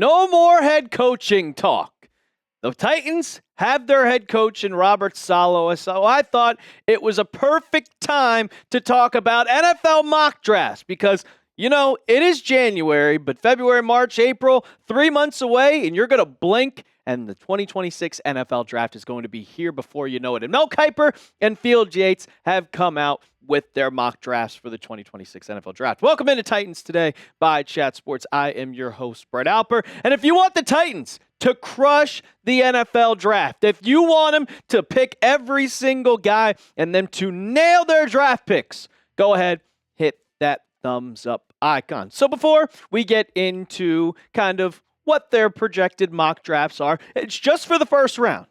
No more head coaching talk. The Titans have their head coach in Robert Saleh, so I thought it was a perfect time to talk about NFL mock drafts because, you know, it is January, but February, March, April, 3 months away, and you're going to blink, and the 2026 NFL Draft is going to be here before you know it. And Mel Kiper and Field Yates have come out with their mock drafts for the 2026 NFL Draft. Welcome into Titans Today by Chat Sports. I am your host, Brett Alper. And if you want the Titans to crush the NFL Draft, if you want them to pick every single guy and them to nail their draft picks, go ahead, hit that thumbs up icon. So before we get into kind of what their projected mock drafts are, it's just for the first round.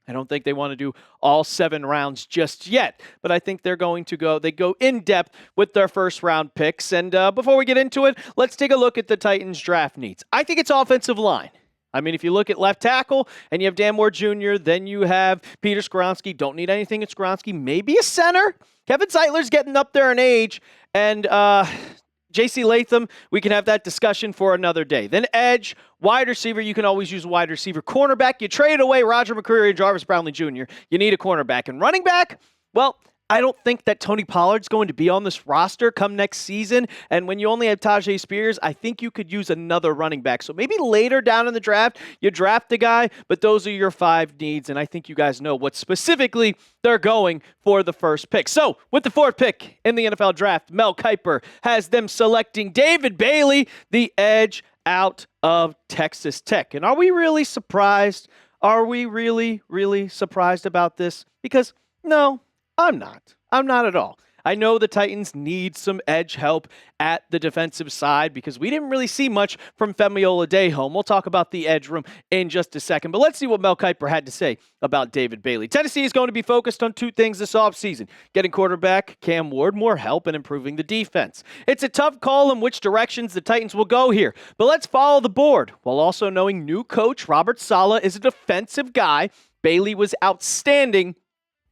I don't think they want to do all 7 rounds just yet, but I think they go in depth with their first round picks. And before we get into it, let's take a look at the Titans draft needs. I think it's offensive line. I mean, if you look at left tackle and you have Dan Moore Jr., then you have Peter Skoronski. Don't need anything at Skoronski. Maybe a center. Kevin Zeitler's getting up there in age. And J.C. Latham, we can have that discussion for another day. Then edge, wide receiver, you can always use a wide receiver. Cornerback, you trade away Roger McCreary and Jarvis Brownlee Jr. You need a cornerback. And running back, well, I don't think that Tony Pollard's going to be on this roster come next season. And when you only have Tajay Spears, I think you could use another running back. So maybe later down in the draft, you draft a guy, but those are your 5 needs. And I think you guys know what specifically they're going for the first pick. So with the 4th pick in the NFL Draft, Mel Kiper has them selecting David Bailey, the edge out of Texas Tech. And are we really surprised? Are we really, really surprised about this? Because no, I'm not. I'm not at all. I know the Titans need some edge help at the defensive side because we didn't really see much from Femi Oladejo. We'll talk about the edge room in just a second, but let's see what Mel Kiper had to say about David Bailey. Tennessee is going to be focused on 2 things this offseason: getting quarterback Cam Ward more help and improving the defense. It's a tough call in which directions the Titans will go here, but let's follow the board while also knowing new coach Robert Saleh is a defensive guy. Bailey was outstanding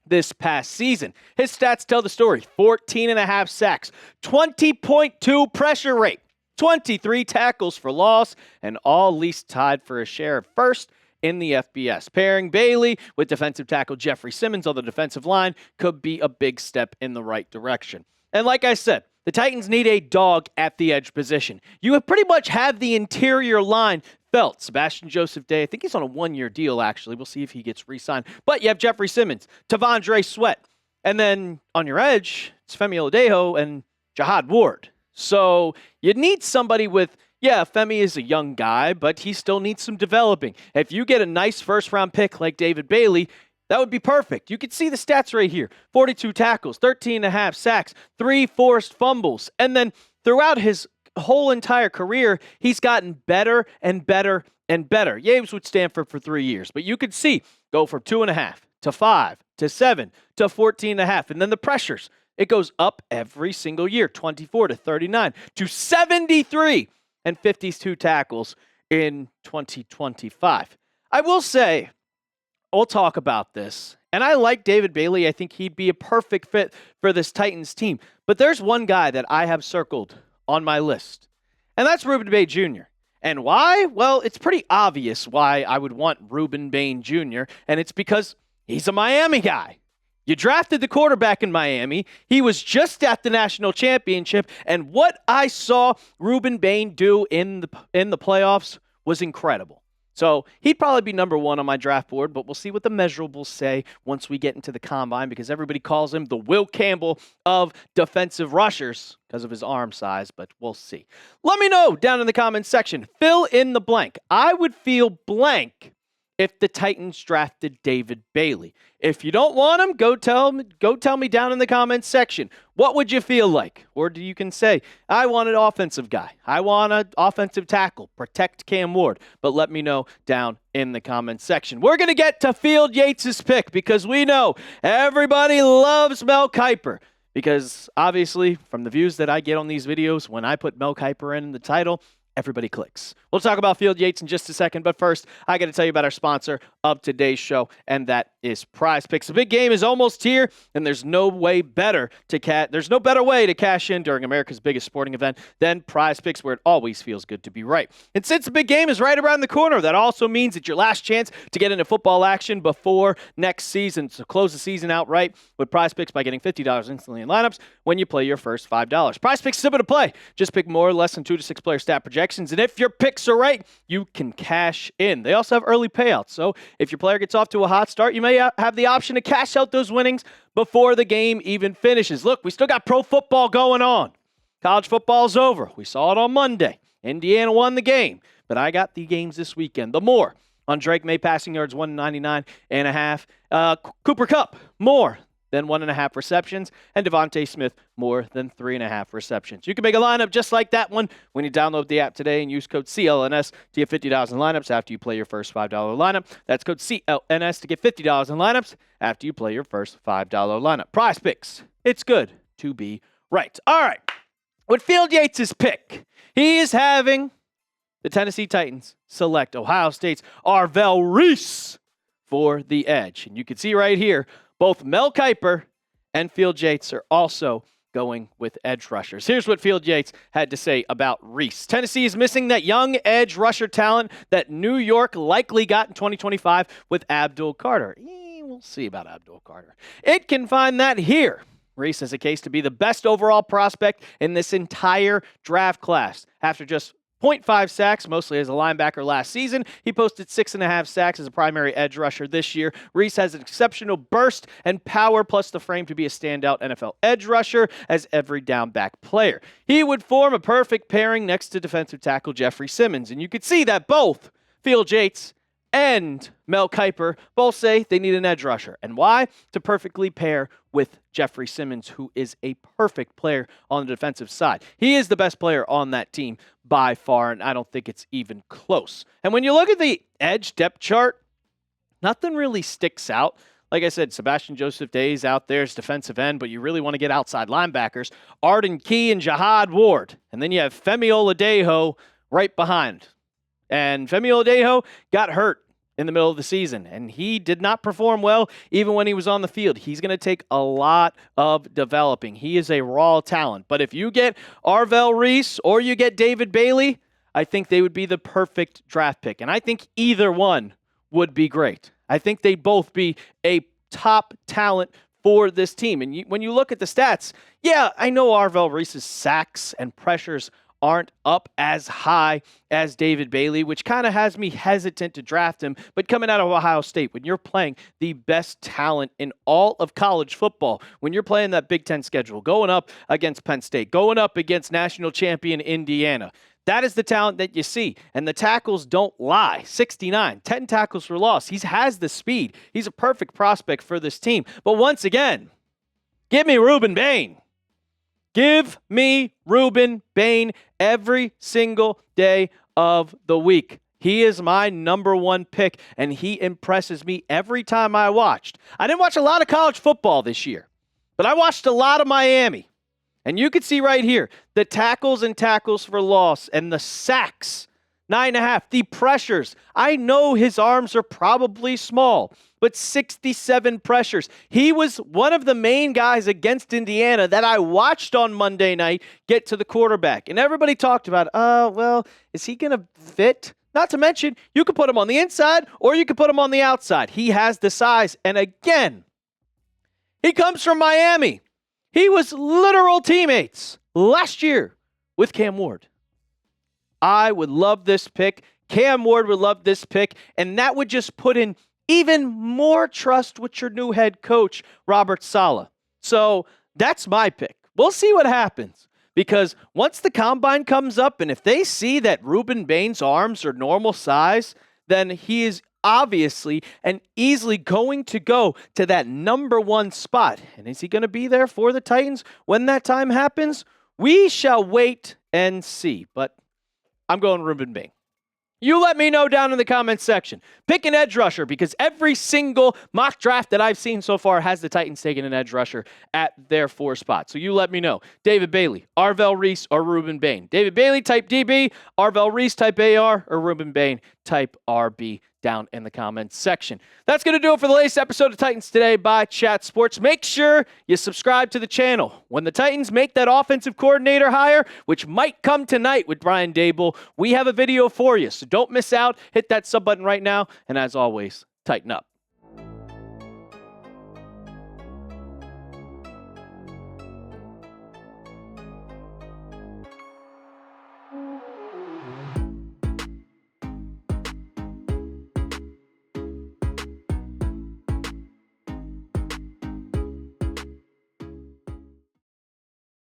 this past season. His stats tell the story: 14.5 sacks, 20.2 pressure rate, 23 tackles for loss, and all least tied for a share of first in the FBS. Pairing Bailey with defensive tackle Jeffery Simmons on the defensive line could be a big step in the right direction. And like I said, the Titans need a dog at the edge position. You pretty much have the interior line felt. Sebastian Joseph Day, I think he's on a 1-year deal, actually. We'll see if he gets re-signed. But you have Jeffrey Simmons, Tavondre Sweat. And then on your edge, it's Femi Oladejo and Jihad Ward. So you need somebody with, Femi is a young guy, but he still needs some developing. If you get a nice first-round pick like David Bailey, that would be perfect. You can see the stats right here: 42 tackles, 13.5 sacks, 3 forced fumbles. And then throughout his whole entire career, he's gotten better and better and better. Yeah, he was with Stanford for 3 years, but you could see go from 2.5 to 5 to 7 to 14.5. And then the pressures, it goes up every single year: 24 to 39 to 73 and 52 tackles in 2025. I will say, we'll talk about this, and I like David Bailey. I think he'd be a perfect fit for this Titans team. But there's one guy that I have circled on my list, and that's Ruben Bain Jr. And why? Well, it's pretty obvious why I would want Ruben Bain Jr., and it's because he's a Miami guy. You drafted the quarterback in Miami. He was just at the national championship, and what I saw Ruben Bain do in the playoffs was incredible. So he'd probably be number 1 on my draft board, but we'll see what the measurables say once we get into the combine, because everybody calls him the Will Campbell of defensive rushers because of his arm size, but we'll see. Let me know down in the comments section. Fill in the blank. I would feel blank if the Titans drafted David Bailey. If you don't want him, go tell me down in the comments section. What would you feel like? Or you can say, I want an offensive guy. I want an offensive tackle. Protect Cam Ward. But let me know down in the comments section. We're going to get to Field Yates' pick because we know everybody loves Mel Kiper. Because obviously, from the views that I get on these videos, when I put Mel Kiper in the title, everybody clicks. We'll talk about Field Yates in just a second, but first, I got to tell you about our sponsor of today's show, and that is Prize Picks. The big game is almost here, and there's no better way to cash in during America's biggest sporting event than Prize Picks, where it always feels good to be right. And since the big game is right around the corner, that also means it's your last chance to get into football action before next season. So close the season out right with Prize Picks by getting $50 instantly in lineups when you play your first $5. Prize Picks is simple to play. Just pick more or less than 2 to 6 player stat projections, and if your picks are right, you can cash in. They also have early payouts, so if your player gets off to a hot start, you may have the option to cash out those winnings before the game even finishes. Look, we still got pro football going on. College football's over. We saw it on Monday. Indiana won the game, but I got the games this weekend. The more on Drake May passing yards, 199.5. Cooper Kupp, more than 1.5 receptions, and Devontae Smith, more than 3.5 receptions. You can make a lineup just like that one when you download the app today and use code CLNS to get $50 in lineups after you play your first $5 lineup. That's code CLNS to get $50 in lineups after you play your first $5 lineup. Prize Picks. It's good to be right. All right. With Field Yates' pick, he is having the Tennessee Titans select Ohio State's Arvell Reese for the edge. And you can see right here, both Mel Kiper and Field Yates are also going with edge rushers. Here's what Field Yates had to say about Reese. Tennessee is missing that young edge rusher talent that New York likely got in 2025 with Abdul Carter. We'll see about Abdul Carter. It can find that here. Reese has a case to be the best overall prospect in this entire draft class. After just 0.5 sacks, mostly as a linebacker last season, he posted 6.5 sacks as a primary edge rusher this year. Reese has an exceptional burst and power, plus the frame to be a standout NFL edge rusher as every down back player. He would form a perfect pairing next to defensive tackle Jeffery Simmons, and you could see that both Field Yates and Mel Kiper both say they need an edge rusher. And why? To perfectly pair with Jeffery Simmons, who is a perfect player on the defensive side. He is the best player on that team by far, and I don't think it's even close. And when you look at the edge depth chart, nothing really sticks out. Like I said, Sebastian Joseph Day's out there as defensive end, but you really want to get outside linebackers. Arden Key and Jihad Ward. And then you have Femi Oladejo right behind. And Femi Oladejo got hurt in the middle of the season, and he did not perform well even when he was on the field. He's going to take a lot of developing. He is a raw talent. But if you get Arvell Reese or you get David Bailey, I think they would be the perfect draft pick. And I think either one would be great. I think they'd both be a top talent for this team. And when you look at the stats, yeah, I know Arvell Reese's sacks and pressures aren't up as high as David Bailey, which kind of has me hesitant to draft him. But coming out of Ohio State, when you're playing the best talent in all of college football, when you're playing that Big Ten schedule, going up against Penn State, going up against national champion Indiana, that is the talent that you see. And the tackles don't lie. 69, 10 tackles for loss. He has the speed. He's a perfect prospect for this team. But once again, give me Ruben Bain. Give me Ruben Bain every single day of the week. He is my number one pick, and he impresses me every time I watched. I didn't watch a lot of college football this year, but I watched a lot of Miami. And you can see right here, the tackles and tackles for loss and the sacks, 9.5, the pressures. I know his arms are probably small, but 67 pressures. He was one of the main guys against Indiana that I watched on Monday night get to the quarterback. And everybody talked about, is he going to fit? Not to mention, you could put him on the inside or you could put him on the outside. He has the size. And again, he comes from Miami. He was literal teammates last year with Cam Ward. I would love this pick. Cam Ward would love this pick. And that would just put in even more trust with your new head coach, Robert Saleh. So that's my pick. We'll see what happens. Because once the combine comes up, and if they see that Ruben Bain's arms are normal size, then he is obviously and easily going to go to that number one spot. And is he going to be there for the Titans when that time happens? We shall wait and see. But I'm going Ruben Bain. You let me know down in the comments section. Pick an edge rusher because every single mock draft that I've seen so far has the Titans taking an edge rusher at their 4 spot. So you let me know. David Bailey, Arvell Reese, or Ruben Bain. David Bailey, type DB. Arvell Reese, type AR. Or Ruben Bain, type RB down in the comments section. That's going to do it for the latest episode of Titans Today by Chat Sports. Make sure you subscribe to the channel. When the Titans make that offensive coordinator hire, which might come tonight with Brian Daboll, we have a video for you. So don't miss out. Hit that sub button right now. And as always, tighten up.